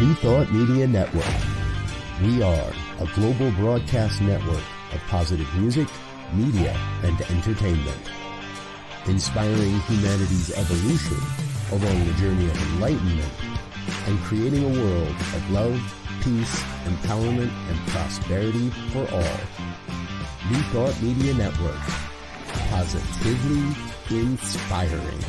New Thought Media Network. We are a global broadcast network of positive music, media, and entertainment, inspiring humanity's evolution along the journey of enlightenment and creating a world of love, peace, empowerment, and prosperity for all. New Thought Media Network. Positively inspiring.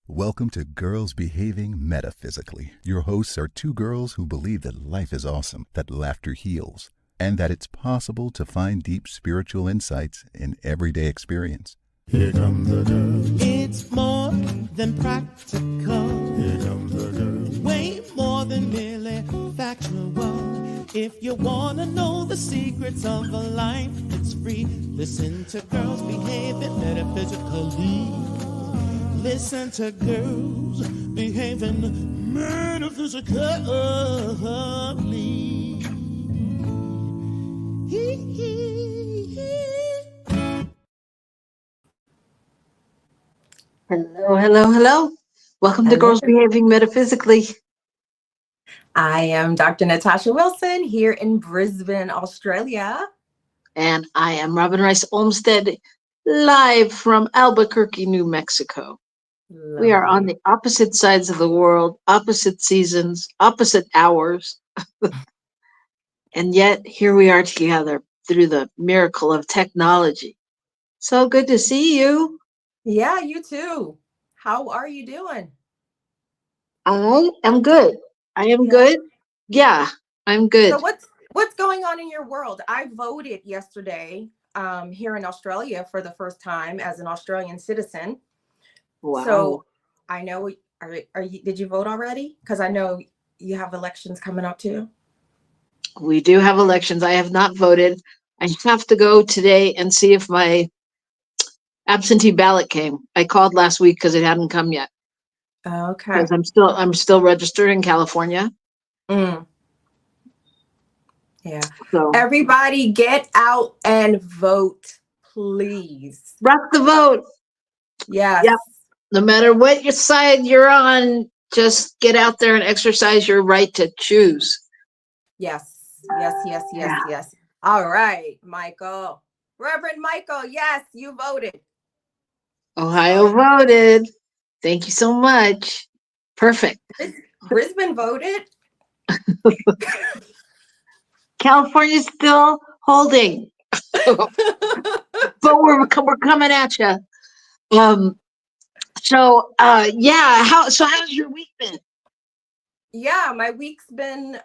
Welcome to Girls Behaving Metaphysically. Your hosts are two girls who believe that life is awesome, that laughter heals, and that it's possible to find deep spiritual insights in everyday experience. Here come the girls. It's more than practical. Here come the girls. Way more than merely factual. If you want to know the secrets of a life that's free, listen to Girls Behaving Metaphysically. Listen to Girls Behaving Metaphysically. Hello. Welcome to Girls Behaving Metaphysically. I am Dr. Natacha Wilson here in Brisbane, Australia. And I am Robyn Rice Olmsted, live from Albuquerque, New Mexico. Lovely. We are on the opposite sides of the world, opposite seasons, opposite hours. And yet here we are together through the miracle of technology. So good to see you. Yeah, you too. How are you doing? I am good. Good. Yeah, I'm good. So what's going on in your world? I voted yesterday here in Australia for the first time as an Australian citizen. Wow. So I know, did you vote already? Because I know you have elections coming up too. We do have elections. I have not voted. I have to go today and see if my absentee ballot came. I called last week because it hadn't come yet. Okay. Because I'm still registered in California. Yeah. So Everybody get out and vote, please. rock the vote. Yes. Yep. No matter what your side you're on, just get out there and exercise your right to choose. Yes. All right, Michael. Reverend Michael, yes, you voted. Ohio voted. Thank you so much. Perfect. Brisbane voted. California's still holding. But we're coming at you. How's your week been? Yeah, my week's been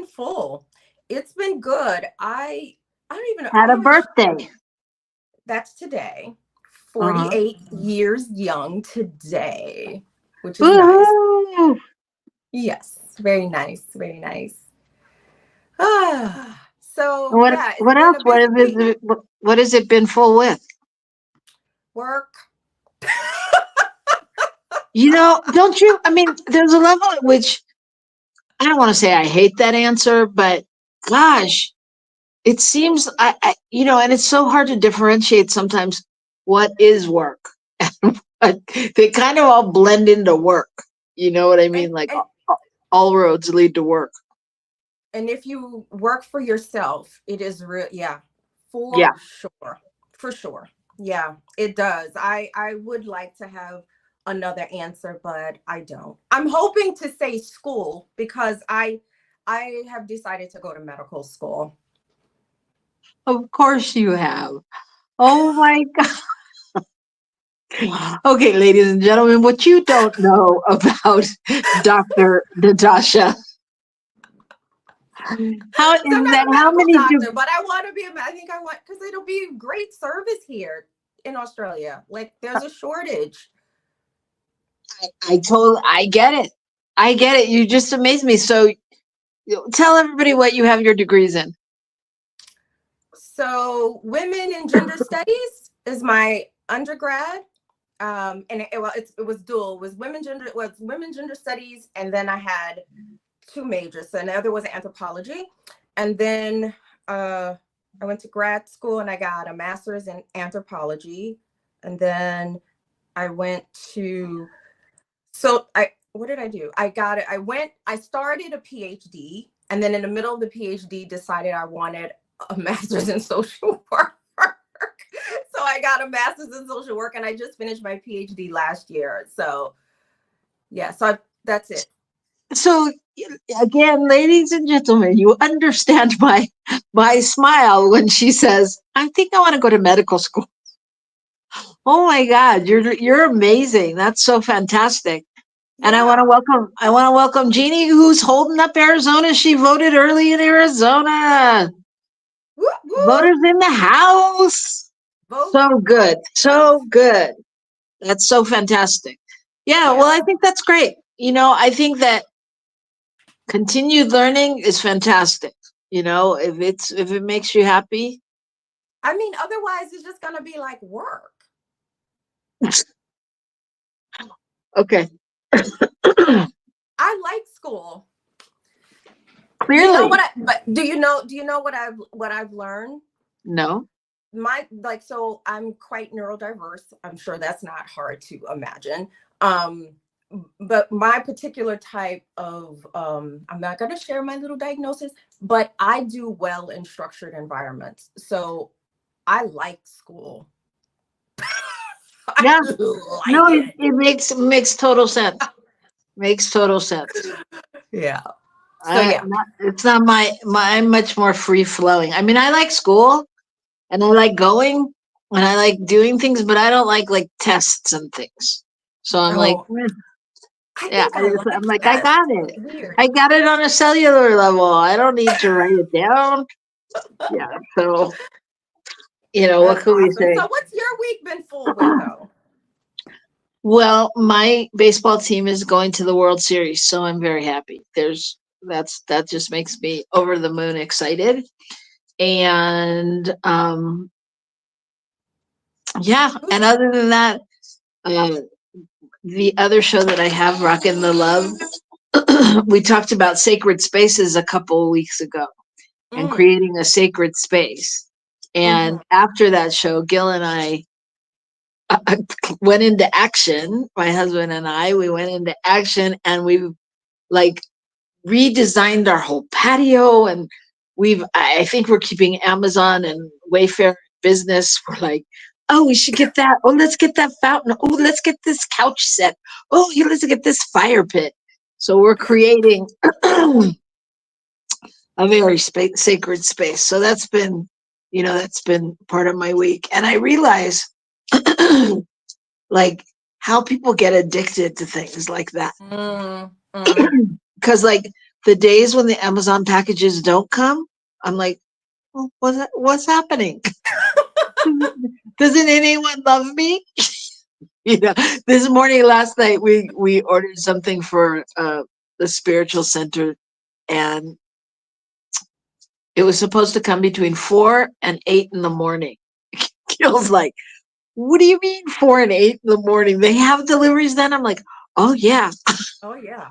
full. It's been good. I don't even know. Had a birthday. That's today. 48 years young today, which is Woo-hoo! nice. Yes, very nice. So what else? What has it been full with? Work. Don't you? I mean, there's a level at which I don't want to say I hate that answer, but gosh, it seems and it's so hard to differentiate sometimes what is work. They kind of all blend into work. You know what I mean? All roads lead to work. And if you work for yourself, it is real. Yeah, for sure. Yeah, it does. I would like to have another answer, but I don't. I'm hoping to say school because I have decided to go to medical school. Of course you have. Oh my God. Okay, ladies and gentlemen, what you don't know about Dr. Natacha. How is that? How many doctor, but I want to be because it'll be great service here in Australia. Like there's a shortage. I get it. You just amaze me. So tell everybody what you have your degrees in. So women and gender studies is my undergrad. And it was dual. It was women gender studies, and then I had two majors. So the other was anthropology, and then I went to grad school and I got a master's in anthropology. And then I went to, what did I do? I started a PhD, and then in the middle of the PhD decided I wanted a master's in social work. So I got a master's in social work, and I just finished my PhD last year. So yeah, that's it. So again, ladies and gentlemen, you understand my smile when she says, "I think I want to go to medical school." Oh my God, you're amazing. That's so fantastic. And Yeah. I want to welcome Jeannie, who's holding up Arizona. She voted early in Arizona. Woo, woo. Voters in the house. Vote. So good. So good. That's so fantastic. Yeah, well, I think that's great. I think that continued learning is fantastic. If it makes you happy. I mean, otherwise it's just gonna be like work. Okay. I like school. Clearly. Do you know what I've learned? No. So I'm quite neurodiverse. I'm sure that's not hard to imagine. But my particular type of, I'm not going to share my little diagnosis, but I do well in structured environments. So I like school. Yeah. It makes total sense. Makes total sense. Yeah. So it's not I'm much more free flowing. I mean, I like school and I like going and I like doing things, but I don't like tests and things. So I'm like, yeah, I'm like, I got it. Weird. I got it on a cellular level. I don't need to write it down. Yeah. So, what can we say? So what's your week been full with though? Well, my baseball team is going to the World Series, so I'm very happy. That just makes me over the moon excited. And yeah, and other than that, the other show that I have, Rockin' the Love, we talked about sacred spaces a couple of weeks ago and creating a sacred space. And after that show, Gil and I went into action. My husband and we went into action, and we redesigned our whole patio, and I think we're keeping Amazon and Wayfair business. We're like, oh, we should get that. Oh, let's get that fountain. Oh, let's get this couch set. Oh, let's get this fire pit. So we're creating a very sacred space. So that's been part of my week. And I realize how people get addicted to things like that. Because the days when the Amazon packages don't come, I'm like, well, what's happening? Doesn't anyone love me? This morning, last night, we ordered something for the spiritual center, and it was supposed to come between 4 and 8 in the morning. Gil's like, what do you mean 4 and 8 in the morning? They have deliveries then? I'm like, oh yeah. Oh yeah.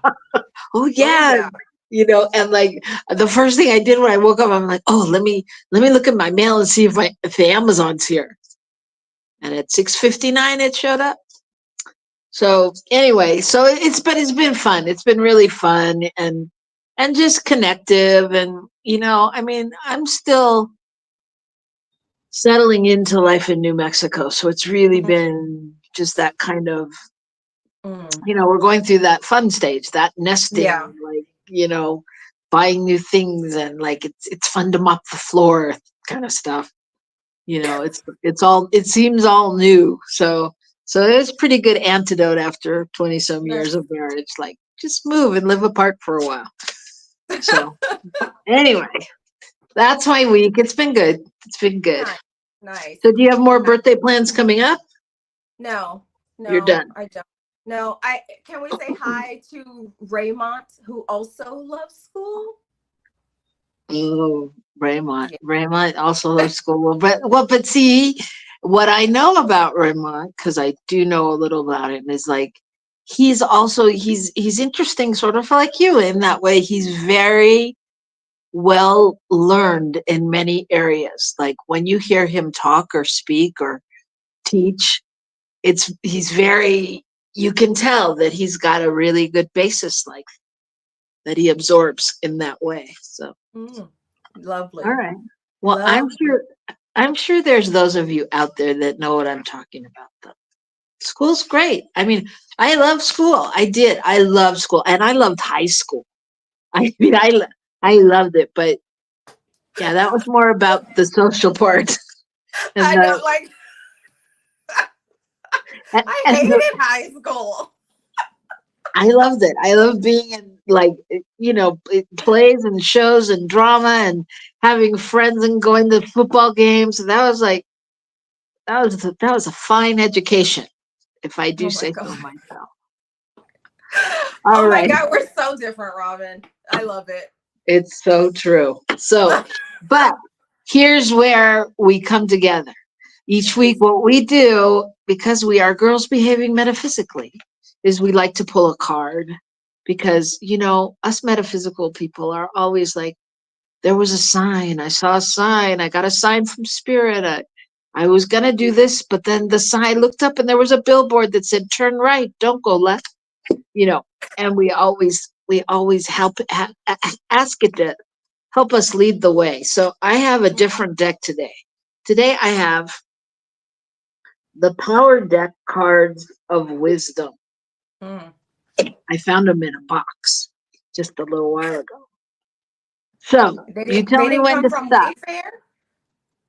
Oh yeah. And the first thing I did when I woke up, I'm like, oh, let me look at my mail and see if the Amazon's here. And at 6:59 it showed up. So anyway, it's been fun. It's been really fun and just connective. And I mean, I'm still settling into life in New Mexico. So it's really been just that kind of we're going through that fun stage, that nesting, buying new things, and it's fun to mop the floor kind of stuff. It seems all new. So it's a pretty good antidote after 20 some years of marriage. Just move and live apart for a while. So anyway, that's my week. It's been good. Nice. So do you have more birthday plans coming up? No, you're done. I don't. No, can we say hi to Raymond, who also loves school? Oh, Raymond. Yeah. Raymond also loves school. But see, what I know about Raymond, because I do know a little about him, is he's interesting, sort of like you in that way. He's very well learned in many areas. Like when you hear him talk or speak or teach, he's very, you can tell that he's got a really good basis, like that he absorbs in that way. So Lovely. all right. Well, I'm sure there's those of you out there that know what I'm talking about, though. School's great. I mean, I love school. I love school, and I loved high school. I mean, I loved it, but yeah, that was more about the social part. And I know, like, and, I and hated high school. I loved it. I loved being in, like, plays and shows and drama and having friends and going to football games. That was like that was a fine education, if I do Oh my say God. so myself. All Oh my right. God, we're so different, Robyn. I love it. It's so true. So, but here's where we come together. Each week, what we do, because we are girls behaving metaphysically, is we like to pull a card because, us metaphysical people are always like, there was a sign. I saw a sign. I got a sign from spirit. I was going to do this, but then the sign looked up and there was a billboard that said, turn right, don't go left, and we always ask it to help us lead the way. So I have a different deck today. Today I have the Power Deck cards of wisdom. I found them in a box just a little while ago. So you tell me didn't when come to from stop. Wayfair?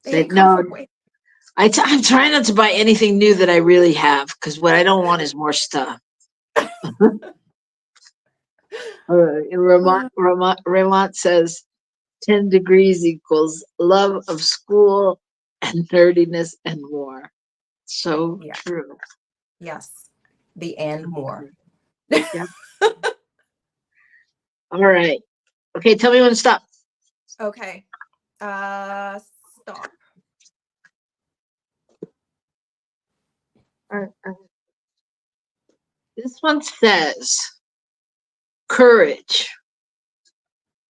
They Say, didn't come no, from Wayfair. I'm trying not to buy anything new that I really have, because what I don't want is more stuff. Ramont says 10 degrees equals love of school and nerdiness and more. So true. Yes. The and more. Yep. All right. Okay, tell me when to stop. Okay. Stop. This one says courage.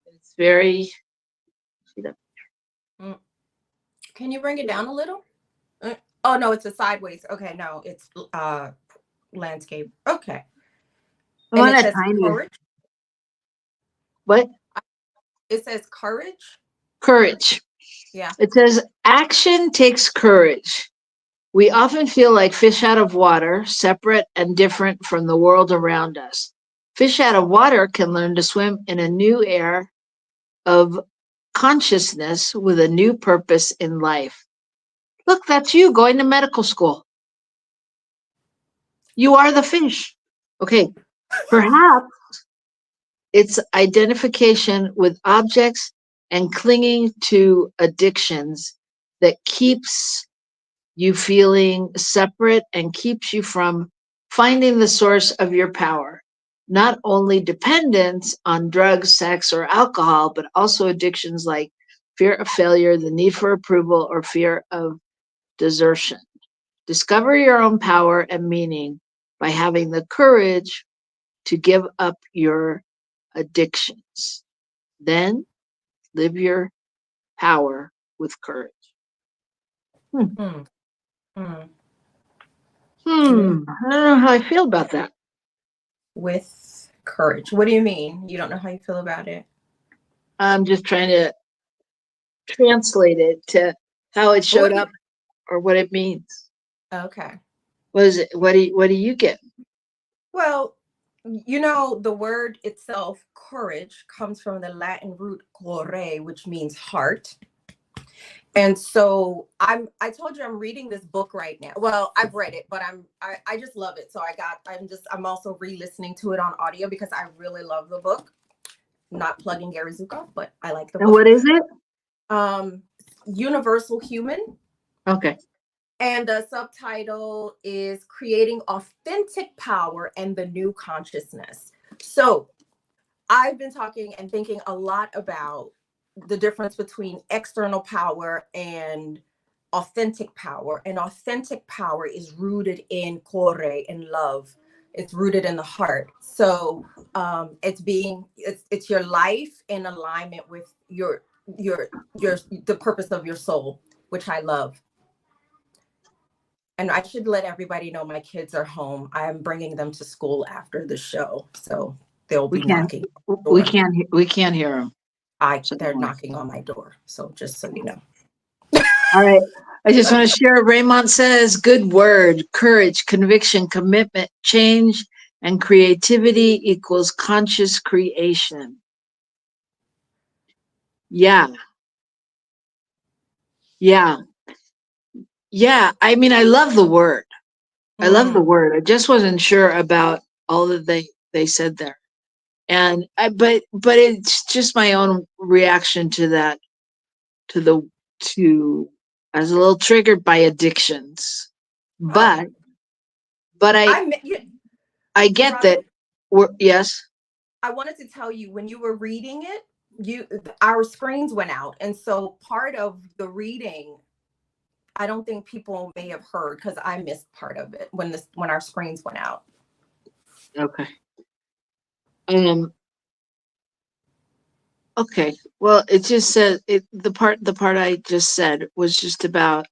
It's very. Can you bring it down a little? Oh no, it's a sideways. Okay, no, it's landscape. Okay. I want a tiny. Courage. What? It says courage. Courage. Yeah. It says action takes courage. We often feel like fish out of water, separate and different from the world around us. Fish out of water can learn to swim in a new air of consciousness with a new purpose in life. Look, that's you going to medical school. You are the fish. Okay, perhaps it's identification with objects and clinging to addictions that keeps you feeling separate and keeps you from finding the source of your power. Not only dependence on drugs, sex, or alcohol, but also addictions like fear of failure, the need for approval, or fear of desertion. Discover your own power and meaning by having the courage to give up your addictions. Then live your power with courage. Hmm. I don't know how I feel about that. With courage. What do you mean? You don't know how you feel about it? I'm just trying to translate it to how it showed up or what it means. Okay. What is it? What do you get? Well, the word itself, courage, comes from the Latin root core, which means heart. And so I told you I'm reading this book right now. Well, I've read it, but I just love it. So I'm also re-listening to it on audio because I really love the book. Not plugging Gary Zukav, but I like the book. And what is it? Universal Human. Okay. And the subtitle is Creating Authentic Power and the New Consciousness. So I've been talking and thinking a lot about the difference between external power and authentic power. And authentic power is rooted in core, in love. It's rooted in the heart. So it's your life in alignment with the purpose of your soul, which I love. And I should let everybody know my kids are home. I am bringing them to school after the show, so they'll be knocking on the door. We can't hear them. They're knocking on my door. So just so you know. All right. I just want to share. Raymond says, good word, courage, conviction, commitment, change, and creativity equals conscious creation. Yeah. Yeah. Yeah. I mean, I love the word. I love the word. I just wasn't sure about all that they said there. And but it's just my own reaction to that, to I was a little triggered by addictions, but I get Robyn, that. Yes. I wanted to tell you, when you were reading it, our screens went out, and so part of the reading, I don't think people may have heard because I missed part of it when our screens went out. Okay. Okay. Well, it just said the part I just said was just about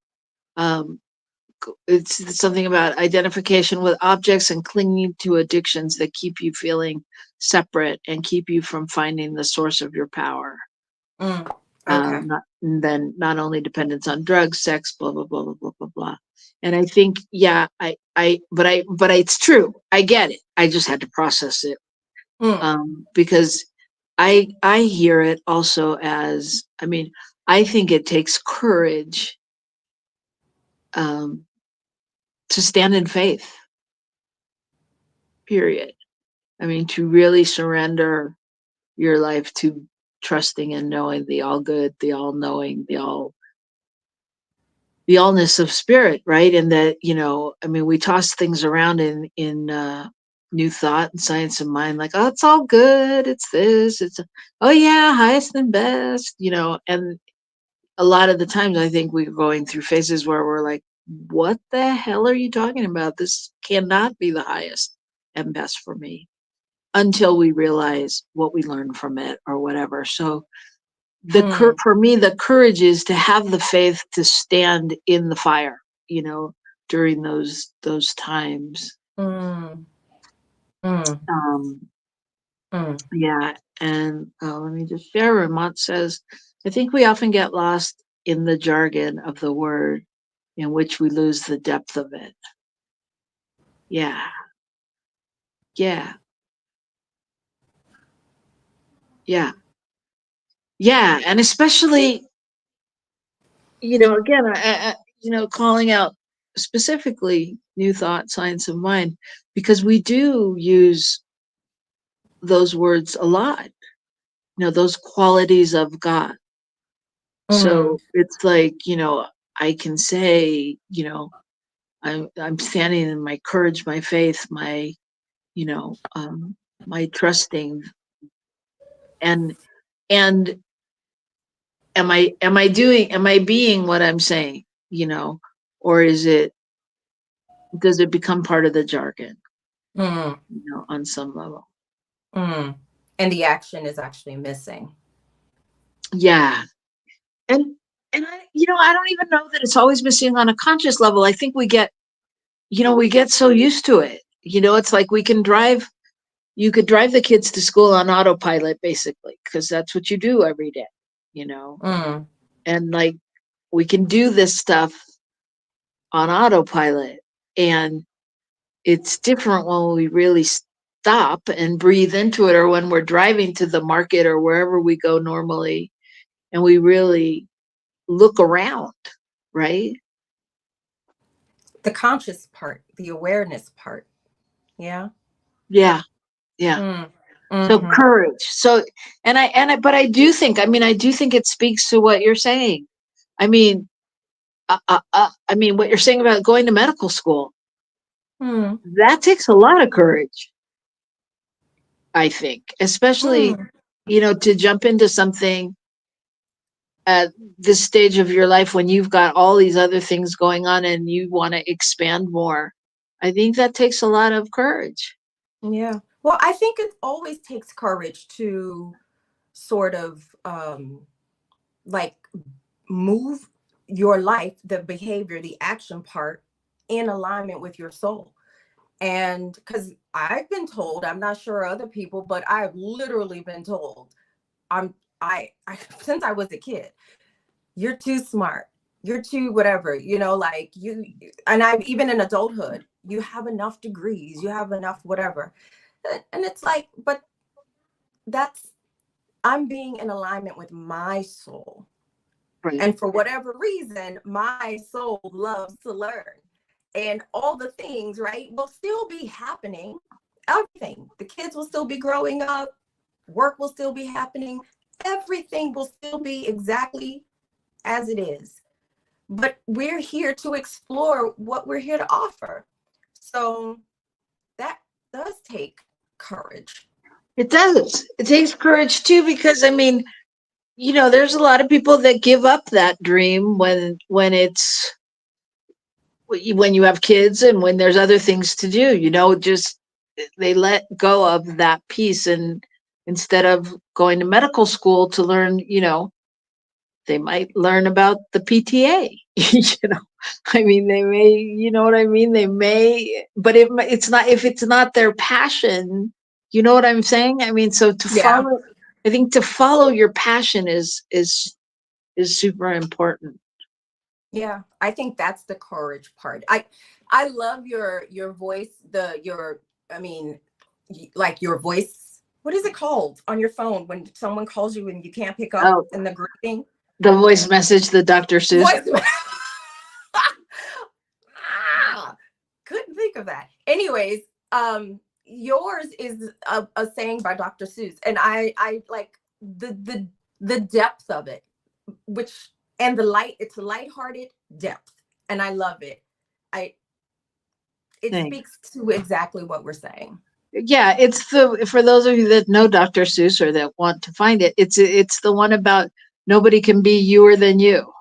it's something about identification with objects and clinging to addictions that keep you feeling separate and keep you from finding the source of your power. Okay. Not only dependence on drugs, sex, blah blah blah blah blah blah blah. And I think, yeah, but it's true. I get it. I just had to process it, because I hear it also as, I mean, I think it takes courage to stand in faith, period. I mean, to really surrender your life to trusting and knowing the all good, the all knowing, the allness of spirit, right? And that, I mean, we toss things around in New Thought and Science of Mind, like, oh, it's all good, it's this, oh yeah, highest and best, and a lot of the times I think we're going through phases where we're like, what the hell are you talking about? This cannot be the highest and best for me, until we realize what we learned from it or whatever. So for me, the courage is to have the faith to stand in the fire, during those times. Yeah. And let me just share. Ramont says, I think we often get lost in the jargon of the word, in which we lose the depth of it. Yeah. Yeah. Yeah. Yeah. And especially, again, calling out specifically New Thought, Science of Mind, because we do use those words a lot, those qualities of God. So it's like, I can say, I'm standing in my courage, my faith, my, my trusting, and am I being what I'm saying, or does it become part of the jargon, on some level? And the action is actually missing. Yeah. And I don't even know that it's always missing on a conscious level. I think we get so used to it. It's like you could drive the kids to school on autopilot, basically, because that's what you do every day, and like, we can do this stuff on autopilot, and it's different when we really stop and breathe into it, or when we're driving to the market or wherever we go normally, and we really look around, right? The conscious part, the awareness part. Yeah. Yeah. Yeah. So courage. So, but I do think it speaks to what you're saying. I mean, what you're saying about going to medical school, that takes a lot of courage, I think, especially, to jump into something at this stage of your life when you've got all these other things going on and you want to expand more. I think that takes a lot of courage. Yeah. Well, I think it always takes courage to sort of like move your life, the behavior, the action part in alignment with your soul. And because I've been told, I'm not sure other people, but I've literally been told, I since I was a kid, you're too smart, you're too whatever, like you, and I've even in adulthood, you have enough degrees, you have enough whatever. And it's like, but I'm being in alignment with my soul. Right. And for whatever reason, my soul loves to learn. And all the things, right, will still be happening. Everything. The kids will still be growing up. Work will still be happening. Everything will still be exactly as it is. But we're here to explore what we're here to offer. So that does take courage. It does. It takes courage too, because I mean, there's a lot of people that give up that dream when you have kids and when there's other things to do, just they let go of that piece, and instead of going to medical school to learn, they might learn about the PTA. I mean, they may, what I mean? They may, but if it's not their passion, you know what I'm saying? I mean, so I think to follow your passion is super important. Yeah, I think that's the courage part. I love your voice, like your voice. What is it called on your phone when someone calls you and you can't pick up in the greeting? The voice message, the Dr. Seuss. Couldn't think of that. Anyways, yours is a saying by Dr. Seuss, and I like the depth of it, and it's a lighthearted depth, and I love it. It speaks to exactly what we're saying. Yeah, it's for those of you that know Dr. Seuss or that want to find it, it's the one about nobody can be youer than you,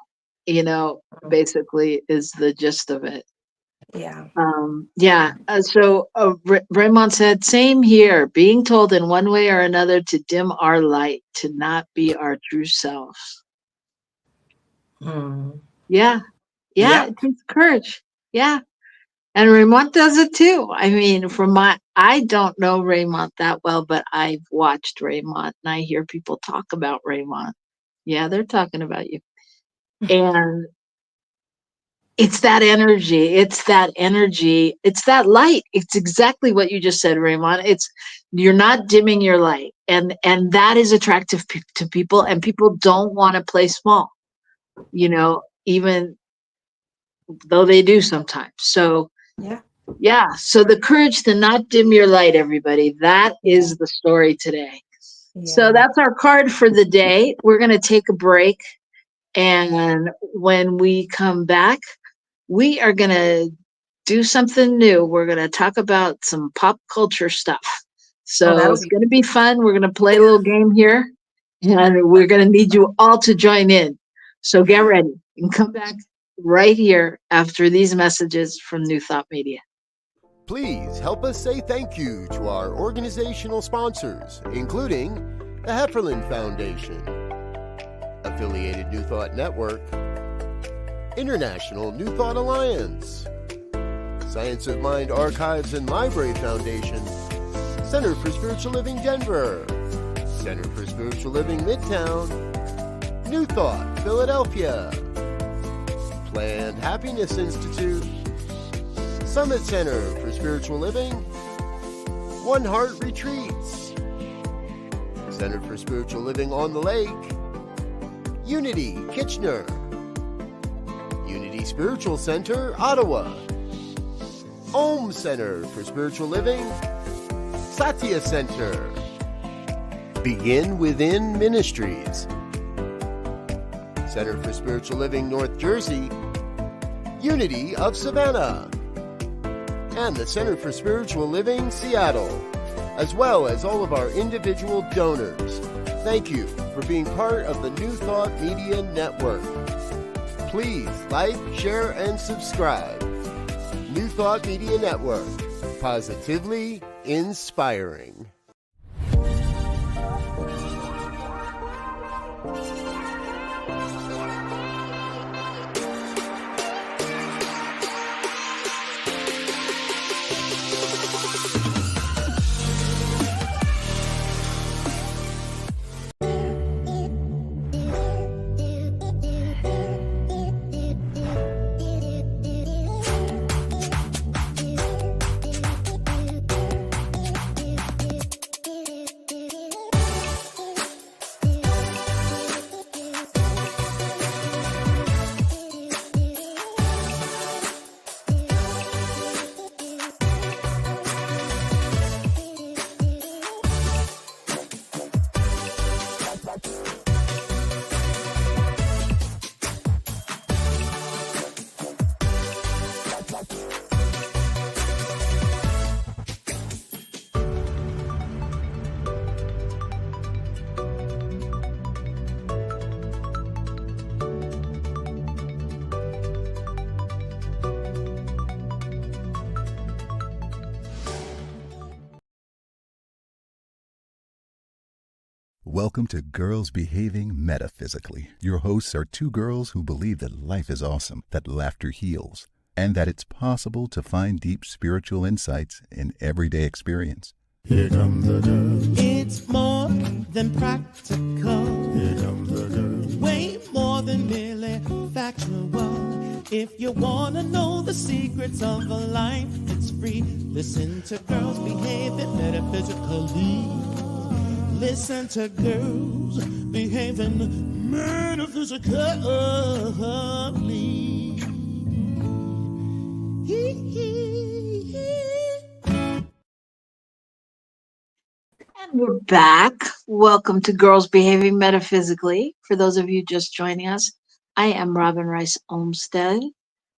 basically is the gist of it. Yeah. So Raymond said, same here, being told in one way or another to dim our light, to not be our true selves. Yeah. It takes courage. Yeah. And Raymond does it too. I mean, I don't know Raymond that well, but I've watched Raymond and I hear people talk about Raymond. Yeah, they're talking about you. And it's that energy. It's that light. It's exactly what you just said, Raymond. You're not dimming your light. And that is attractive to people, and people don't want to play small, even though they do sometimes. So yeah. So the courage to not dim your light, everybody. That is the story today. Yeah. So that's our card for the day. We're going to take a break. And when we come back, we are going to do something new. We're going to talk about some pop culture stuff. So it's going to be fun. We're going to play a little game here. And we're going to need you all to join in. So get ready and come back right here after these messages from New Thought Media. Please help us say thank you to our organizational sponsors, including the Hefferland Foundation, Affiliated New Thought Network, International New Thought Alliance, Science of Mind Archives and Library Foundation, Center for Spiritual Living Denver, Center for Spiritual Living Midtown, New Thought Philadelphia, Planned Happiness Institute, Summit Center for Spiritual Living, One Heart Retreats, Center for Spiritual Living on the Lake, Unity Kitchener, Unity Spiritual Center Ottawa, Om Center for Spiritual Living, Satya Center, Begin Within Ministries, Center for Spiritual Living North Jersey, Unity of Savannah, and the Center for Spiritual Living Seattle, as well as all of our individual donors. Thank you for being part of the New Thought Media Network. Please like, share, and subscribe. New Thought Media Network. Positively inspiring. Welcome to Girls Behaving Metaphysically. Your hosts are two girls who believe that life is awesome, that laughter heals, and that it's possible to find deep spiritual insights in everyday experience. Here comes the girl. It's more than practical. Here comes the girl. Way more than merely factual. If you want to know the secrets of a life, it's free. Listen to Girls Behaving Metaphysically. Listen to Girls Behaving Metaphysically. And we're back. Welcome to Girls Behaving Metaphysically. For those of you just joining us, I am Robyn Rice Olmsted.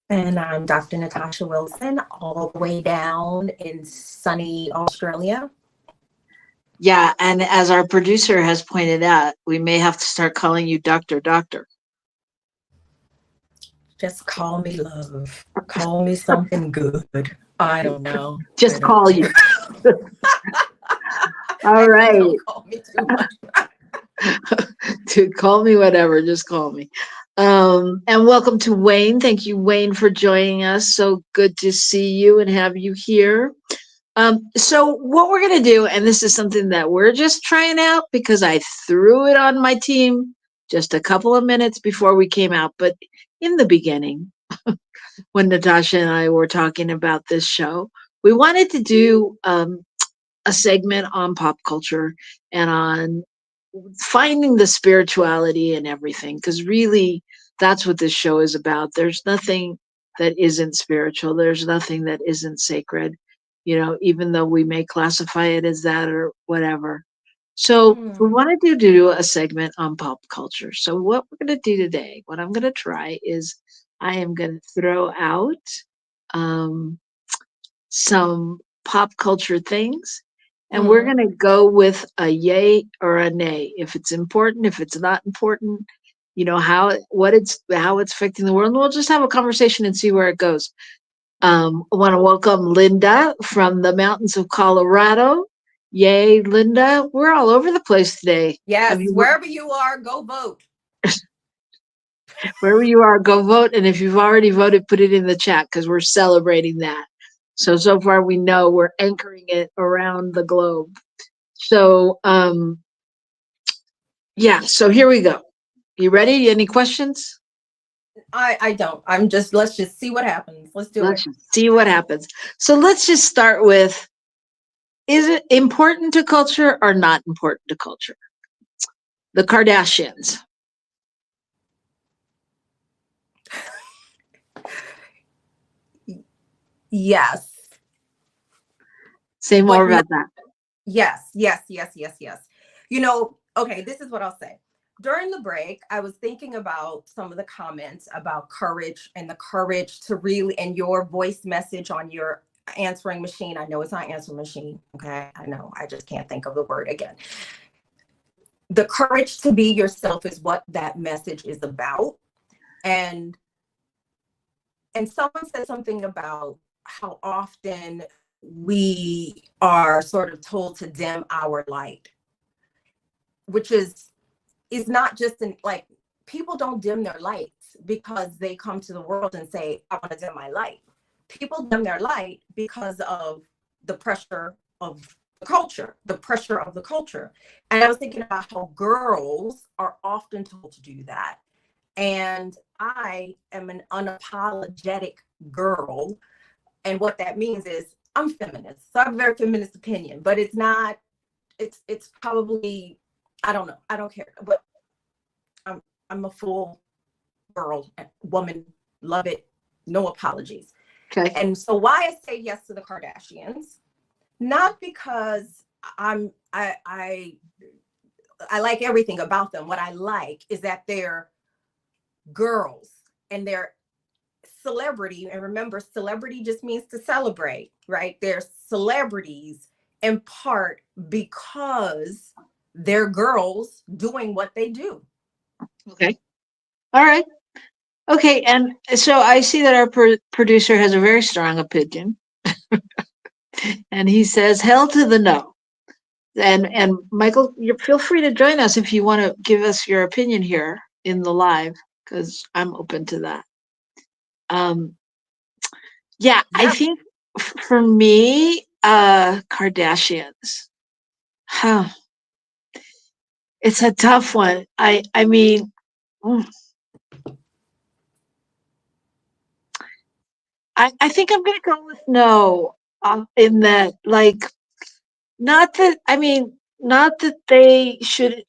And I'm Dr. Natacha Wilson, all the way down in sunny Australia. Yeah, and as our producer has pointed out, we may have to start calling you Dr. Doctor. Just call me love. Call me something good. I don't know. Just call you. All right. Don't call me too much. Dude, call me whatever. Just call me. And welcome to Wayne. Thank you, Wayne, for joining us. So good to see you and have you here. So what we're going to do, and this is something that we're just trying out because I threw it on my team just a couple of minutes before we came out. But in the beginning, when Natacha and I were talking about this show, we wanted to do a segment on pop culture and on finding the spirituality and everything, because really that's what this show is about. There's nothing that isn't spiritual. There's nothing that isn't sacred, you know, even though we may classify it as that or whatever. So we wanted to do a segment on pop culture. So what we're going to do today, what I'm going to try is I am going to throw out some pop culture things, and we're going to go with a yay or a nay. If it's important, if it's not important, you know, how it's affecting the world. And we'll just have a conversation and see where it goes. I want to welcome Linda from the mountains of Colorado. Yay, Linda. We're all over the place today. Yes, wherever you are, go vote. Wherever you are, go vote. And if you've already voted, put it in the chat because we're celebrating that. So far we know we're anchoring it around the globe. So, yeah, so here we go. You ready? Any questions? I don't. Let's just see what happens. Let's see what happens. So let's just start with, is it important to culture or not important to culture? The Kardashians. Yes. Say more about that. Yes. You know, okay, this is what I'll say. During the break, I was thinking about some of the comments about courage and the courage to really, and your voice message on your answering machine. I know it's not answering machine. Okay. I know. I just can't think of the word again. The courage to be yourself is what that message is about. And someone said something about how often we are sort of told to dim our light, which is not just in like, people don't dim their lights because they come to the world and say, I want to dim my light. People dim their light because of the pressure of the culture, And I was thinking about how girls are often told to do that. And I am an unapologetic girl. And what that means is I'm feminist. So I have a very feminist opinion, but it's not, it's probably, I don't know. I don't care. But I'm a full girl, woman, love it. No apologies. Okay. And so why I say yes to the Kardashians, not because I like everything about them. What I like is that they're girls and they're celebrity. And remember, celebrity just means to celebrate, right? They're celebrities in part because they're girls doing what they do. Okay. All right. Okay. And so I see that our producer has a very strong opinion. And he says, hell to the no. And Michael, feel free to join us if you want to give us your opinion here in the live, because I'm open to that. Yeah, I think for me, Kardashians, it's a tough one. I mean, I think I'm going to go with no, in that, like, not that they should,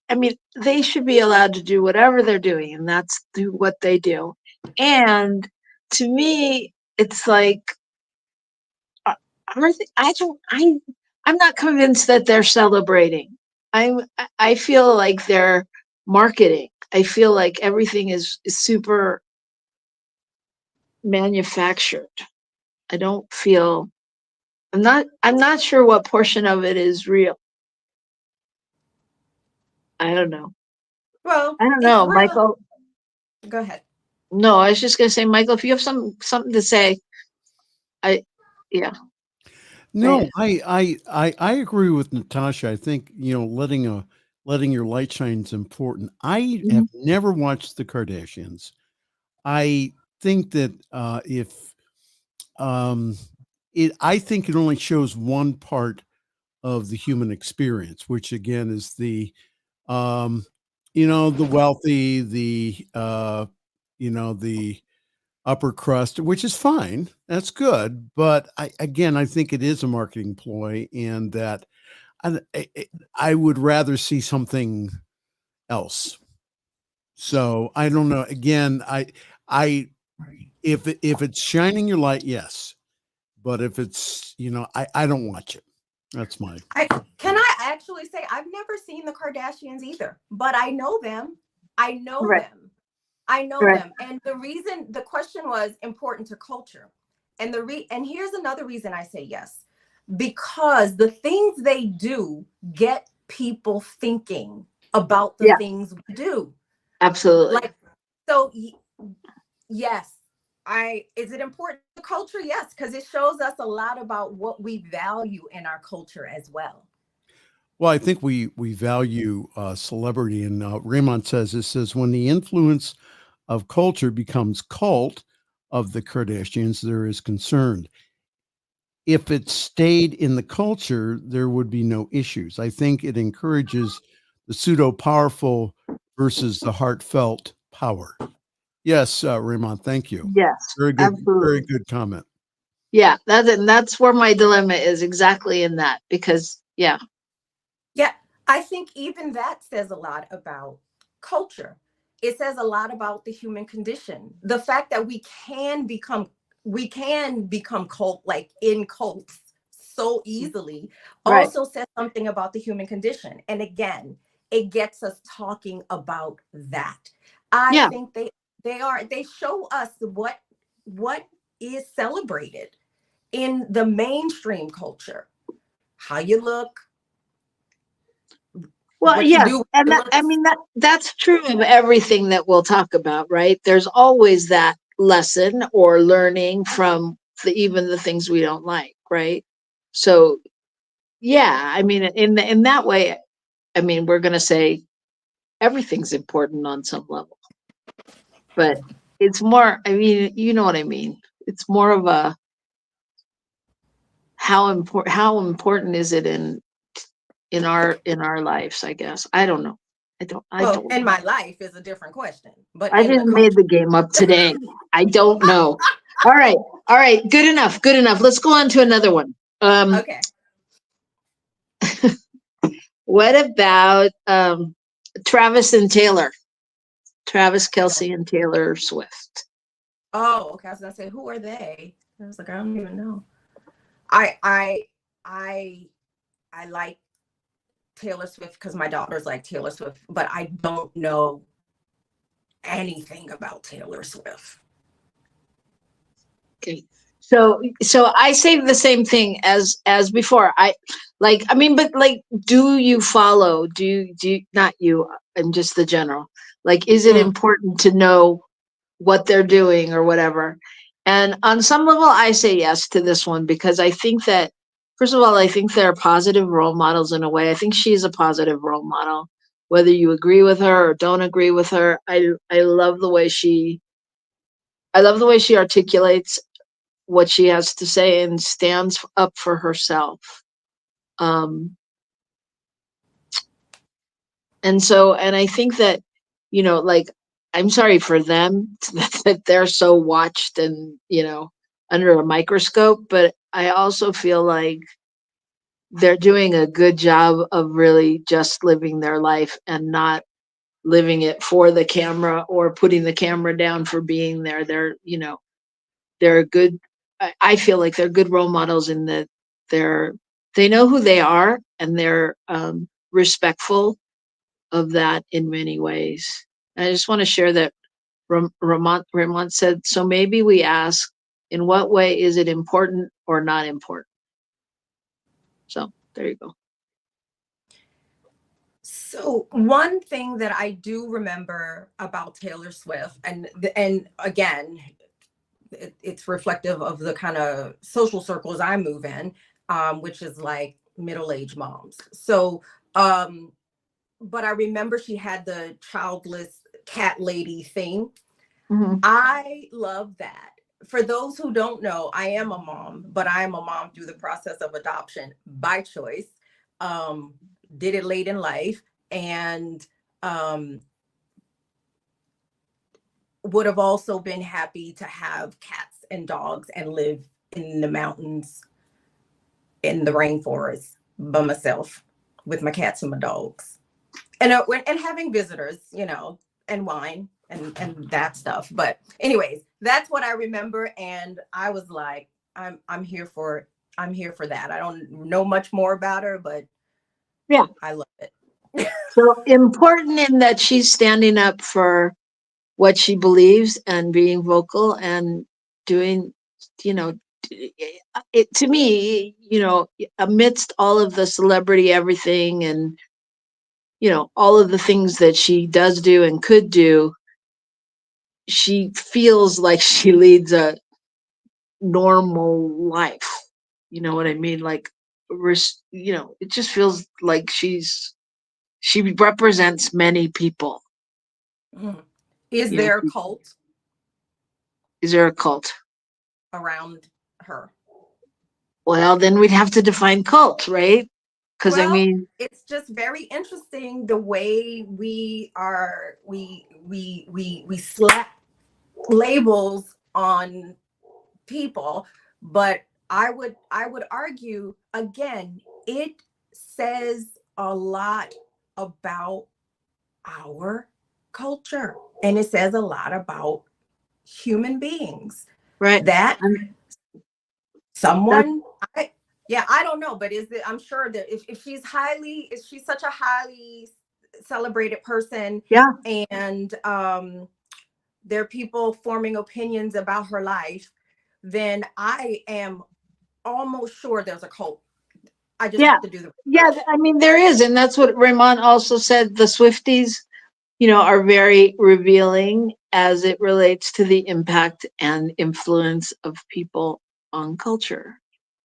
they should be allowed to do whatever they're doing, and that's what they do. And to me, it's like, I'm not convinced that they're celebrating. I feel like they're marketing. I feel like everything is super manufactured. I don't feel, I'm not sure what portion of it is real. I don't know. Well, I don't know, real. Michael. Go ahead. No, I was just gonna say, Michael, if you have something to say, yeah. No, I agree with Natasha. I think, letting your light shine is important. I have never watched the Kardashians. I think that I think it only shows one part of the human experience, which again is the the wealthy, the the upper crust, which is fine. That's good. But I think it is a marketing ploy, and that I would rather see something else. So I don't know. Again, if it's shining your light, yes. But if it's, I don't watch it. That's my. Can I actually say I've never seen the Kardashians either, but I know them. I know them. And the question was important to culture. And and here's another reason I say yes, because the things they do get people thinking about the things we do. Absolutely. So yes, is it important to culture? Yes, because it shows us a lot about what we value in our culture as well. Well, I think we value celebrity, and Raymond says when the influence of culture becomes cult of the Kardashians, there is concern. If it stayed in the culture, there would be no issues. I think it encourages the pseudo powerful versus the heartfelt power. Yes, Raymond, thank you. Yes, very good, absolutely. very good comment. Yeah, that's where my dilemma is, exactly in that, because yeah, I think even that says a lot about culture. It says a lot about the human condition. The fact that we can become cult, like in cults, so easily, also says something about the human condition. And again, it gets us talking about that. I think they show us what is celebrated in the mainstream culture. How you look. Well, yeah, and that's true of everything that we'll talk about, right? There's always that lesson or learning from even the things we don't like, right? So yeah, I mean, in that way, I mean, we're going to say everything's important on some level, but it's more, I mean, you know what I mean? It's more of a how important is it in our lives, I guess. I don't know. I Well, don't in know. my life is a different question, but I in the just made culture. the game up today. I don't know. All right. All right. Good enough. Good enough. Let's go on to another one. Okay. What about Travis and Taylor? Travis Kelsey and Taylor Swift. Oh, okay. I was gonna say, who are they? I was like, I don't even know. I like Taylor Swift because my daughters like Taylor Swift, but I don't know anything about Taylor Swift. Okay. So I say the same thing as before. I mean, but like, do you follow? Do you not you? I'm just the general. Like, is it important to know what they're doing or whatever? And on some level, I say yes to this one because I think that, first of all, I think they're positive role models in a way. I think she's a positive role model, whether you agree with her or don't agree with her. I love the way she articulates what she has to say and stands up for herself. And I think that, like, I'm sorry for them that they're so watched and, under a microscope, but I also feel like they're doing a good job of really just living their life and not living it for the camera or putting the camera down for being there. They're good. I feel like they're good role models in that they know who they are and they're respectful of that in many ways. And I just want to share that Ramon said, so maybe we ask, in what way is it important or not important? So there you go. So one thing that I do remember about Taylor Swift, and again, it's reflective of the kind of social circles I move in, which is like middle-aged moms. So, but I remember she had the childless cat lady thing. Mm-hmm. I love that. For those who don't know, I am a mom, but I am a mom through the process of adoption by choice. Did it late in life, and would have also been happy to have cats and dogs and live in the mountains, in the rainforest by myself with my cats and my dogs, and having visitors, and wine and that stuff. But anyways, that's what I remember, and I was like, I'm here for that. I don't know much more about her, but Yeah, I love it. so important in that she's standing up for what she believes and being vocal and doing, it to me, amidst all of the celebrity everything and, all of the things that she does do and could do, she feels like she leads a normal life. You know what I mean? Like, it just feels like she represents many people. Is there a cult Is there a cult around her? Well, then we'd have to define cult, right? Because I Well, mean, it's just very interesting the way we slap labels on people, but I would argue again, it says a lot about our culture, and it says a lot about human beings right? that That, someone I don't know, but I'm sure that if she's such a highly celebrated person, yeah, and there are people forming opinions about her life, then I am almost sure there's a cult. I just yeah, have to do the yeah. research. I mean, there is, and that's what Raymond also said. The Swifties, are very revealing as it relates to the impact and influence of people on culture.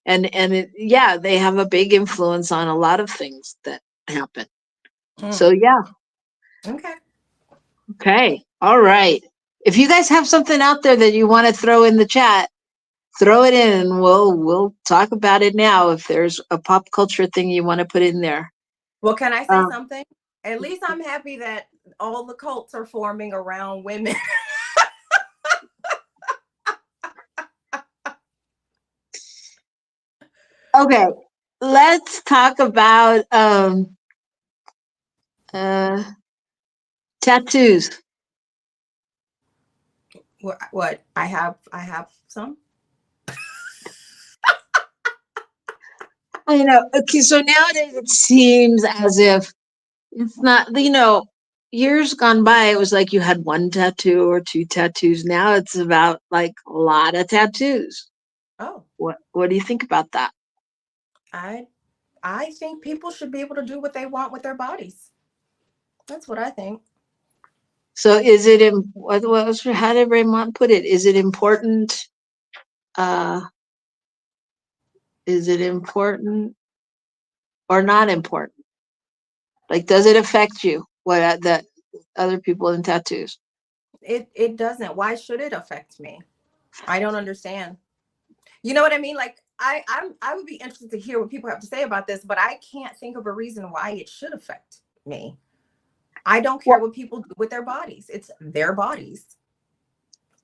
And yeah, they have a big influence on a lot of things that happen. So yeah. Okay. Okay. All right. If you guys have something out there that you want to throw in the chat, throw it in and we'll talk about it now. If there's a pop culture thing you want to put in there. Well, can I say something? At least I'm happy that all the cults are forming around women. Okay. Let's talk about tattoos. What? I have some. I know. Okay, so nowadays it seems as if it's not, years gone by, it was like you had one tattoo or two tattoos. Now it's about like a lot of tattoos. Oh. What do you think about that? I think people should be able to do what they want with their bodies. That's what I think. So is it how did Raymond put it? Is it important? Is it important or not important? Like, does it affect you? What the other people in tattoos? It doesn't. Why should it affect me? I don't understand. You know what I mean? Like I would be interested to hear what people have to say about this, but I can't think of a reason why it should affect me. I don't care what people do with their bodies. It's their bodies.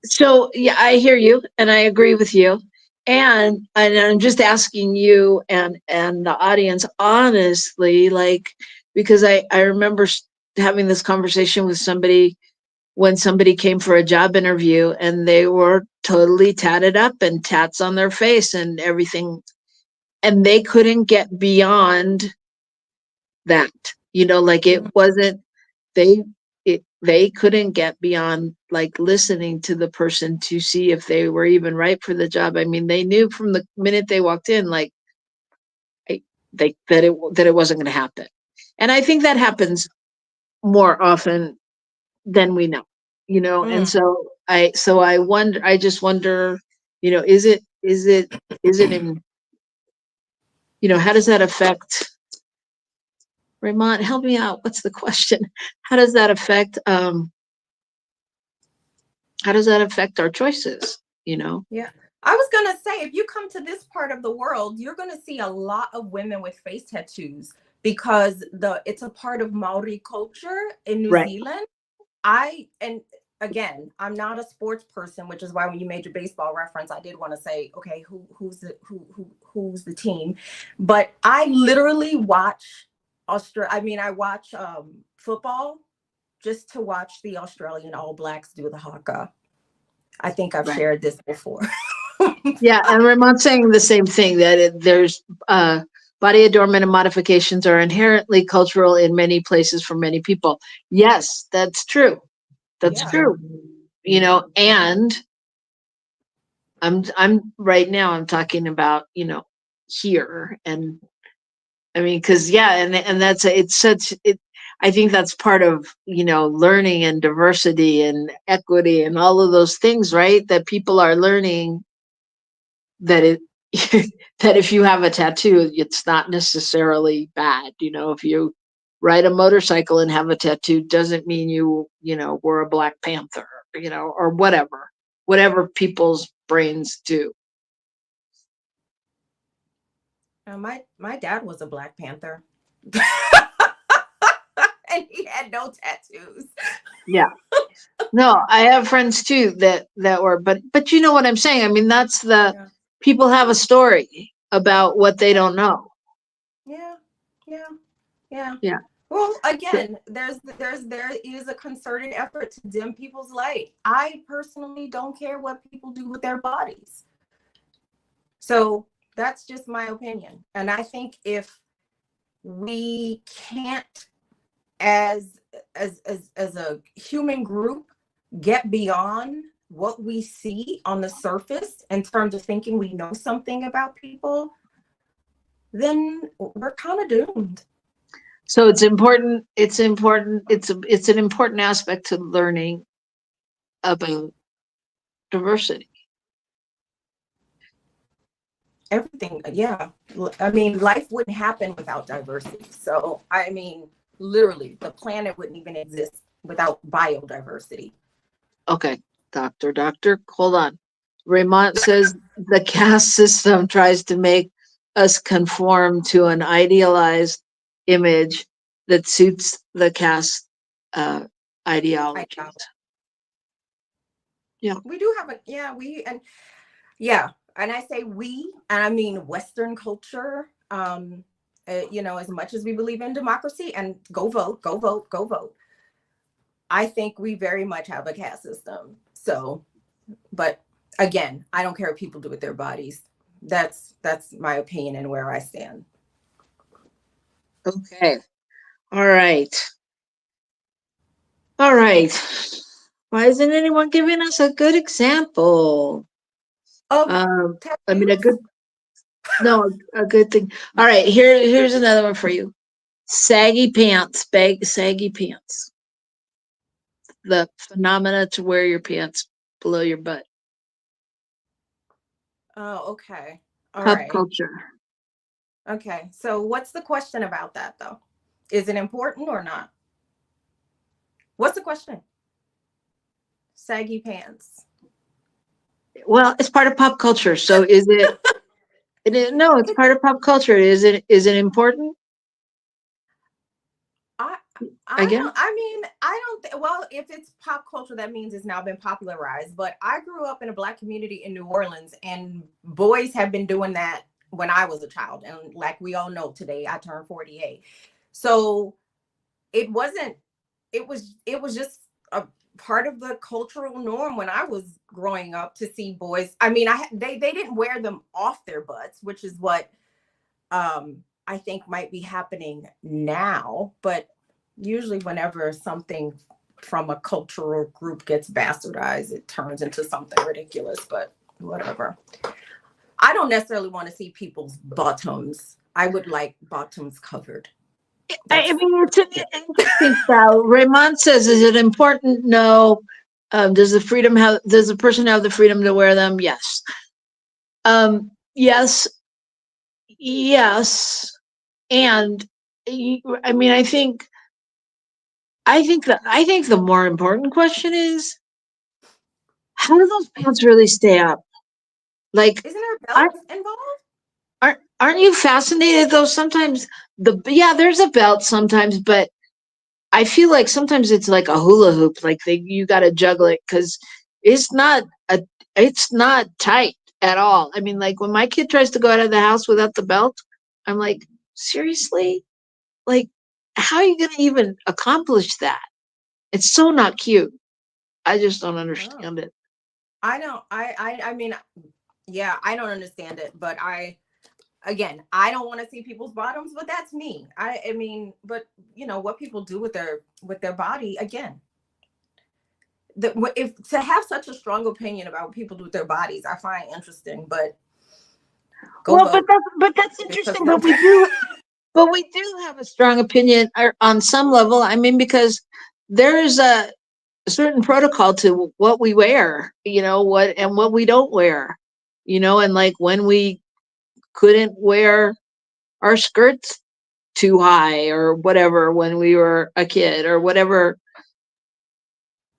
So yeah, I hear you and I agree with you. And I'm just asking you and the audience honestly, like, because I remember having this conversation with somebody when somebody came for a job interview and they were totally tatted up and tats on their face and everything. And they couldn't get beyond that, like it wasn't, they couldn't get beyond like listening to the person to see if they were even right for the job. I mean, they knew from the minute they walked in, like that it wasn't going to happen. And I think that happens more often than we know, and so I just wonder, is it in, how does that affect, Raymond, help me out. What's the question? How does that affect our choices? Yeah. I was going to say, if you come to this part of the world, you're going to see a lot of women with face tattoos because it's a part of Maori culture in New Zealand. And again, I'm not a sports person, which is why when you made your baseball reference, I did want to say, okay, who's the team? But I literally watch I watch football just to watch the Australian All Blacks do the haka. I think I've shared this before. Yeah, and Ramon's saying the same thing, that there's body adornment and modifications are inherently cultural in many places for many people. Yes, that's true. That's true. And I'm right now I'm talking about, here, and I mean, because and that's I think that's part of, learning and diversity and equity and all of those things, right? That people are learning that that if you have a tattoo, it's not necessarily bad. If you ride a motorcycle and have a tattoo, doesn't mean you were a Black Panther, or whatever people's brains do. My dad was a Black Panther. And he had no tattoos. Yeah. No, I have friends too that were, but you know what I'm saying? I mean, that's people have a story about what they don't know. Yeah. Well, again, there is a concerted effort to dim people's light. I personally don't care what people do with their bodies. So that's just my opinion. And I think if we can't, as a human group, get beyond what we see on the surface in terms of thinking we know something about people, then we're kind of doomed. So it's important. It's an important aspect to learning about diversity. everything. Yeah. I mean, life wouldn't happen without diversity. So, I mean, literally, the planet wouldn't even exist without biodiversity. Okay, doctor, hold on. Raymond says the caste system tries to make us conform to an idealized image that suits the caste ideologies. Yeah. We do have a, yeah, yeah. And I say we, and I mean Western culture. You know, as much as we believe in democracy and go vote, go vote, go vote, I think we very much have a caste system. So, but again, I don't care what people do with their bodies. That's my opinion and where I stand. Okay. All right. All right. Why isn't anyone giving us a good example? Of I mean, a good thing. All right, here's another one for you. Saggy pants, saggy pants. The phenomena to wear your pants below your butt. Oh, okay. All Pop right. culture. Okay. So what's the question about that though? Is it important or not? What's the question? Saggy pants. Well, it's part of pop culture. So is it? No, it's part of pop culture. Is it important? I don't think, well, if it's pop culture, that means it's now been popularized. But I grew up in a Black community in New Orleans, and boys have been doing that when I was a child. And like we all know today, I turned 48. So it was just a part of the cultural norm when I was growing up to see boys. I mean, they didn't wear them off their butts, which is what I think might be happening now. But usually whenever something from a cultural group gets bastardized, it turns into something ridiculous, but whatever. I don't necessarily want to see people's bottoms. I would like bottoms covered. I mean, it's an interesting style. Raymond says, is it important? No. Does the person have the freedom to wear them? Yes. Yes. Yes. And I mean, I think the more important question is, how do those pants really stay up? Like, Isn't there aren't belts involved? aren't you fascinated though? Sometimes there's a belt sometimes, but I feel like sometimes it's like a hula hoop. Like you got to juggle it because it's not it's not tight at all. I mean, like when my kid tries to go out of the house without the belt, I'm like, seriously? Like, how are you going to even accomplish that? It's so not cute. I just don't understand it. I don't. I mean, yeah, I don't understand it, but again, I don't want to see people's bottoms, but that's me. I mean, but you know what people do with their body, again. If to have such a strong opinion about what people do with their bodies, I find interesting, but but that's interesting. But we do have a strong opinion on some level. I mean, because there is a certain protocol to what we wear, what we don't wear, and like when we couldn't wear our skirts too high or whatever when we were a kid or whatever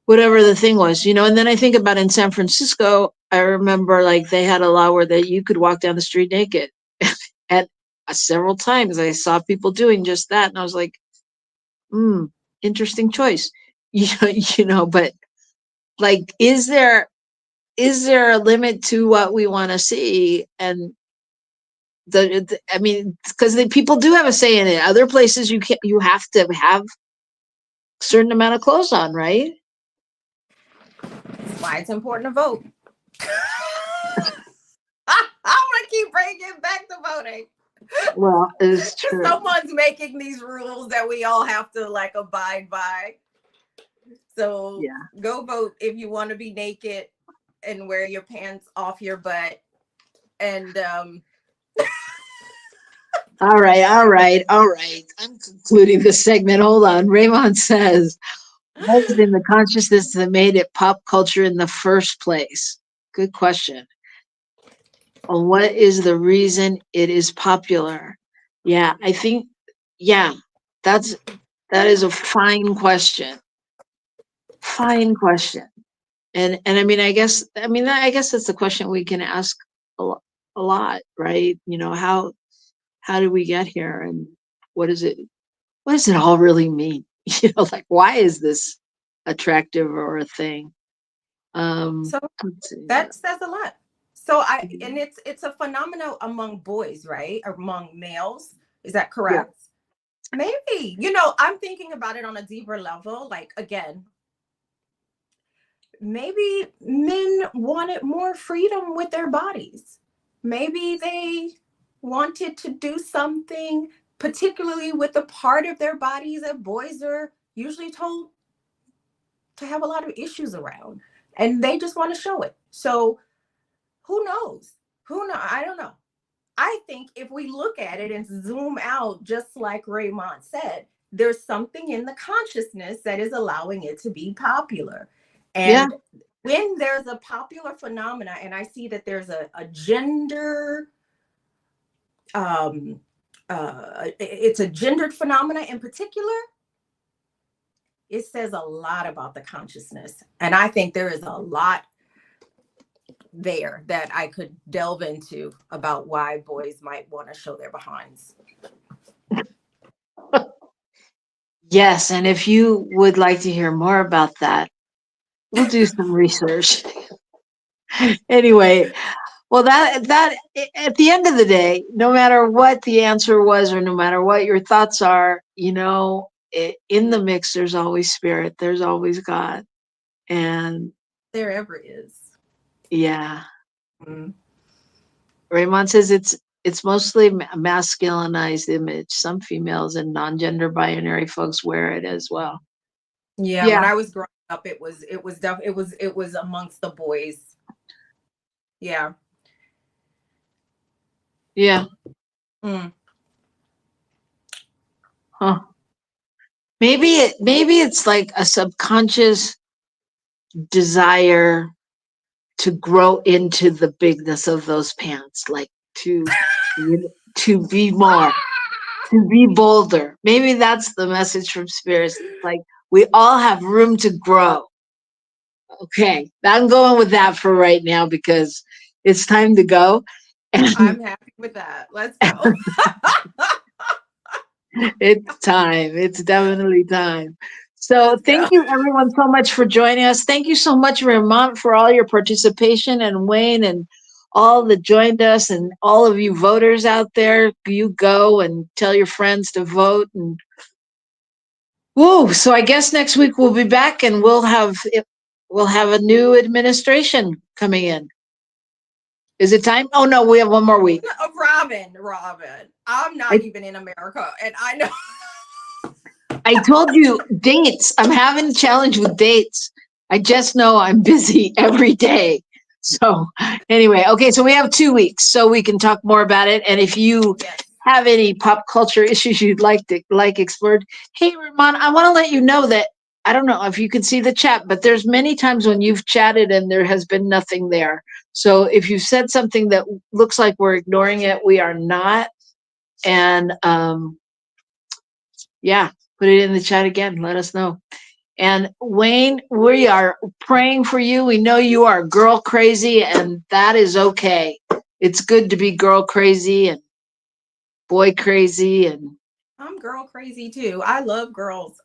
the thing was, and then I think about in San Francisco, I remember like they had a law where that you could walk down the street naked. And several times I saw people doing just that. And I was like, interesting choice. But like, is there a limit to what we want to see? And I mean, because people do have a say in it. Other places you have to have a certain amount of clothes on, right? That's why it's important to vote. I'm gonna keep bringing it back to voting. Well, it's true. Someone's making these rules that we all have to like abide by. So yeah, go vote if you want to be naked and wear your pants off your butt. And all right. I'm concluding this segment. Hold on. Raymond says, what was in the consciousness that made it pop culture in the first place? Good question. on what is the reason it is popular. Yeah, I think, yeah, that is a fine question. Fine question. And I mean, I guess that's the question we can ask a lot, right? You know, how did we get here, and what is it? What does it all really mean? You know, like, why is this attractive or a thing? So Let's see. that says a lot. So and it's a phenomenon among boys, right? Among males. Is that Yeah. correct? Maybe. You know, I'm thinking about it on a deeper level. Like, again, maybe men wanted more freedom with their bodies. Maybe they wanted to do something, particularly with the part of their bodies that boys are usually told to have a lot of issues around, and they just want to show it. So who knows? Who knows? I don't know. I think if we look at it and zoom out, just like Raymond said, there's something in the consciousness that is allowing it to be popular. Yeah. And when there's a popular phenomena, and I see that there's a gender, it's a gendered phenomena in particular, it says a lot about the consciousness. And I think there is a lot there that I could delve into about why boys might want to show their behinds. Yes, and if you would like to hear more about that, we'll do some research. Anyway, well, that at the end of the day, no matter what the answer was, or no matter what your thoughts are, you know, in the mix, there's always spirit, there's always God, and There ever is. yeah. Mm. Raymond says it's mostly a masculinized image. Some females and non-gender binary folks wear it as well. Yeah, when I was growing up, it was amongst the boys. Yeah. Yeah. Mm. Huh. Maybe it's like a subconscious desire to grow into the bigness of those pants, like to be more, to be bolder. Maybe that's the message from spirits. It's like we all have room to grow. Okay, I'm going with that for right now because it's time to go. And I'm happy with that. Let's go. it's time. It's definitely time. So Let's thank go. you everyone so much for joining us. Thank you so much, Vermont, for all your participation, and Wayne and all that joined us, and all of you voters out there. You go and tell your friends to vote. And woo! So I guess next week we'll be back, and we'll have a new administration coming in. Is it time? Oh no, we have one more week. Robyn, I'm not even in America, and I know. I told you dates. I'm having a challenge with dates. I just know I'm busy every day. So anyway, okay, so we have 2 weeks, so we can talk more about it. And if you have any pop culture issues you'd like explored, hey Ramon, I want to let you know that I don't know if you can see the chat, but there's many times when you've chatted and there has been nothing there. So if you said something that looks like we're ignoring it, we are not. And yeah, put it in the chat again. Let us know. And Wayne, we are praying for you. We know you are girl crazy, and that is okay. It's good to be girl crazy and boy crazy, and I'm girl crazy too. I love girls.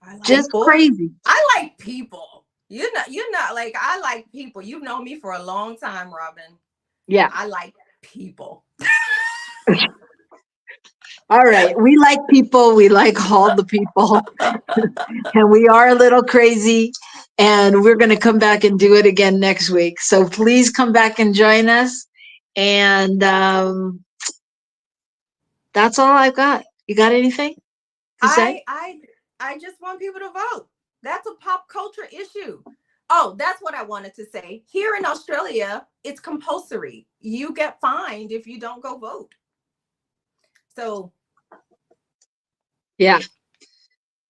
I like just boys. crazy. I like people. You're not like, I like people. You've known me for a long time, Robyn. Yeah. I like people. All right. We like people. We like all the people. And we are a little crazy. And we're going to come back and do it again next week. So please come back and join us. And that's all I've got. You got anything to say? I just want people to vote. That's a pop culture issue. Oh, that's what I wanted to say. Here in Australia, it's compulsory. You get fined if you don't go vote. So yeah.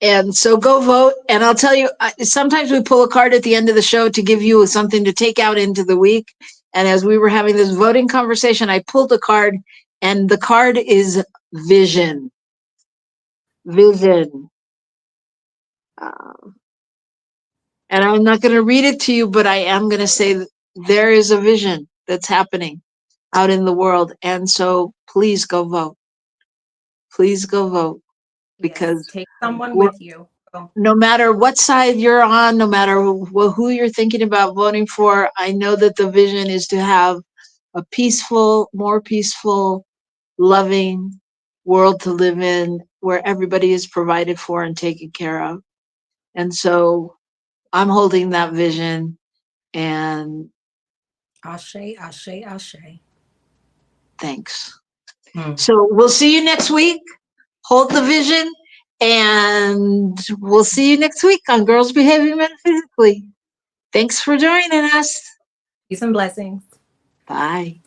And so go vote. And I'll tell you, sometimes we pull a card at the end of the show to give you something to take out into the week. And as we were having this voting conversation, I pulled a card, and the card is vision. Vision. And I'm not going to read it to you, but I am going to say that there is a vision that's happening out in the world. And so please go vote. Please go vote, because Yes, take someone with you. no matter what side you're on, no matter who you're thinking about voting for, I know that the vision is to have a peaceful, more peaceful, loving world to live in, where everybody is provided for and taken care of. And so I'm holding that vision, and Ashe, ashe, ashe. thanks. So we'll see you next week. Hold the vision, and we'll see you next week on Girls Behaving Metaphysically. Thanks for joining us. Peace and blessings. Bye.